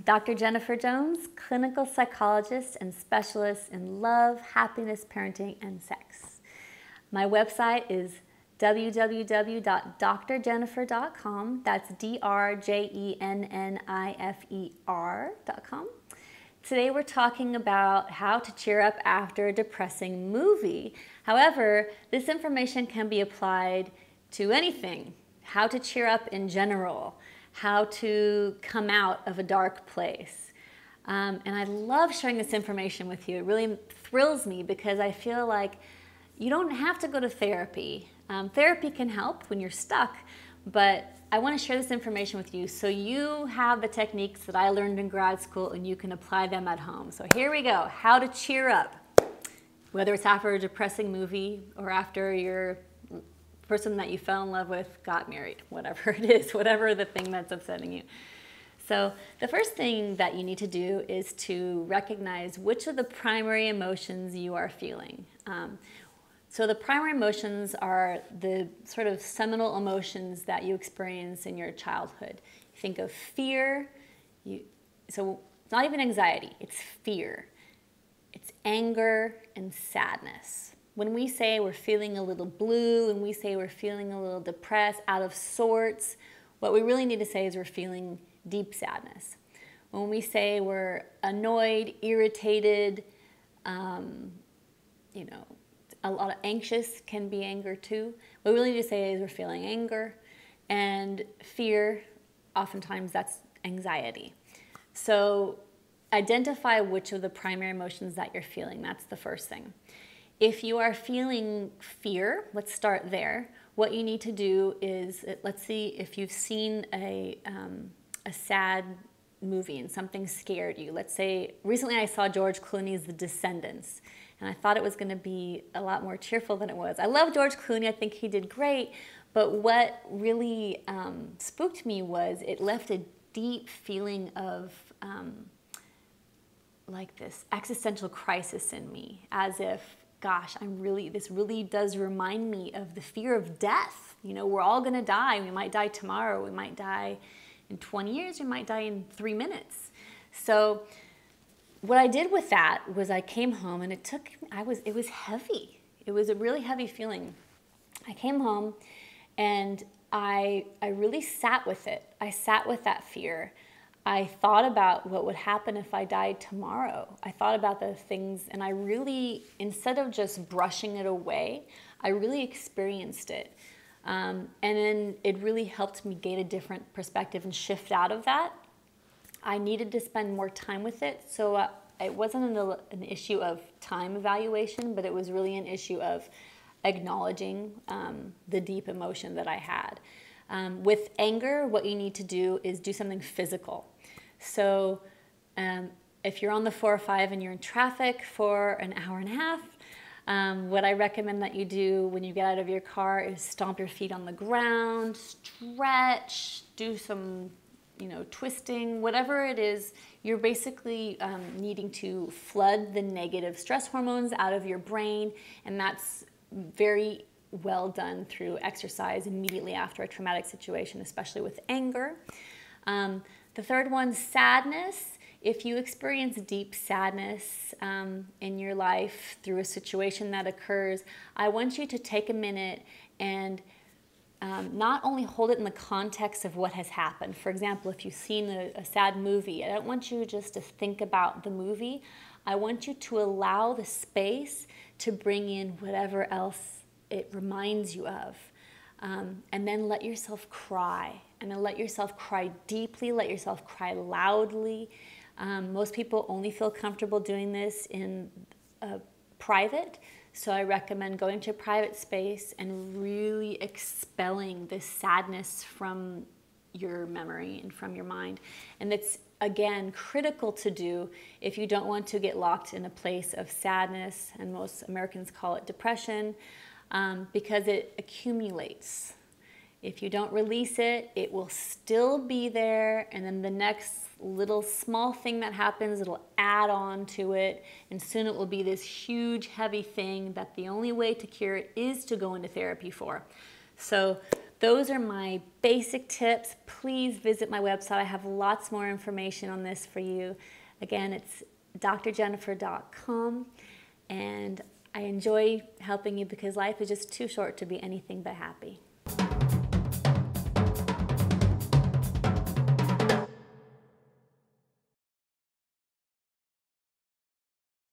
Dr. Jennifer Jones, clinical psychologist and specialist in love, happiness, parenting, and sex. My website is www.drjennifer.com. That's DRJENNIFER.com. Today we're talking about how to cheer up after a depressing movie. However, this information can be applied to anything. How to cheer up in general, how to come out of a dark place. And I love sharing this information with you. It really thrills me because I feel like you don't have to go to therapy. Therapy can help when you're stuck, but I want to share this information with you so you have the techniques that I learned in grad school and you can apply them at home. So here we go, how to cheer up. Whether it's after a depressing movie or after your person that you fell in love with got married, whatever it is, whatever the thing that's upsetting you. So the first thing that you need to do is to recognize which of the primary emotions you are feeling. So the primary emotions are the sort of seminal emotions that you experience in your childhood. You think of fear, so it's not even anxiety, it's fear. It's anger and sadness. When we say we're feeling a little blue and we say we're feeling a little depressed, out of sorts, what we really need to say is we're feeling deep sadness. When we say we're annoyed, irritated, a lot of anxious can be anger too. What we really need to say is we're feeling anger, and fear, oftentimes that's anxiety. So identify which of the primary emotions that you're feeling. That's the first thing. If you are feeling fear, let's start there. What you need to do is, let's see if you've seen a sad movie and something scared you. Let's say, recently I saw George Clooney's The Descendants, and I thought it was going to be a lot more cheerful than it was. I love George Clooney, I think he did great, but what really spooked me was it left a deep feeling of like this existential crisis in me, as if, gosh, this really does remind me of the fear of death. You know, we're all going to die. We might die tomorrow. We might die in 20 years. We might die in 3 minutes. So what I did with that was I came home and it was heavy. It was a really heavy feeling. I came home and I really sat with it. I sat with that fear. I thought about what would happen if I died tomorrow. I thought about the things, and I really, instead of just brushing it away, I really experienced it. And then it really helped me gain a different perspective and shift out of that. I needed to spend more time with it, so it wasn't an issue of time evaluation, but it was really an issue of acknowledging the deep emotion that I had. With anger, what you need to do is do something physical. So if you're on the 405 and you're in traffic for an hour and a half, what I recommend that you do when you get out of your car is stomp your feet on the ground, stretch, do some twisting, whatever it is. You're basically needing to flood the negative stress hormones out of your brain, and that's very well done through exercise immediately after a traumatic situation, especially with anger. The third one, sadness. If you experience deep sadness in your life through a situation that occurs, I want you to take a minute and not only hold it in the context of what has happened. For example, if you've seen a sad movie, I don't want you just to think about the movie. I want you to allow the space to bring in whatever else it reminds you of. And then let yourself cry. And then let yourself cry deeply, let yourself cry loudly. Most people only feel comfortable doing this in private, so I recommend going to a private space and really expelling this sadness from your memory and from your mind. And it's, again, critical to do if you don't want to get locked in a place of sadness, and most Americans call it depression, because it accumulates. If you don't release it, it will still be there, and then the next little small thing that happens, it'll add on to it, and soon it will be this huge, heavy thing that the only way to cure it is to go into therapy for. So those are my basic tips. Please visit my website. I have lots more information on this for you. Again, it's drjennifer.com, and I enjoy helping you because life is just too short to be anything but happy.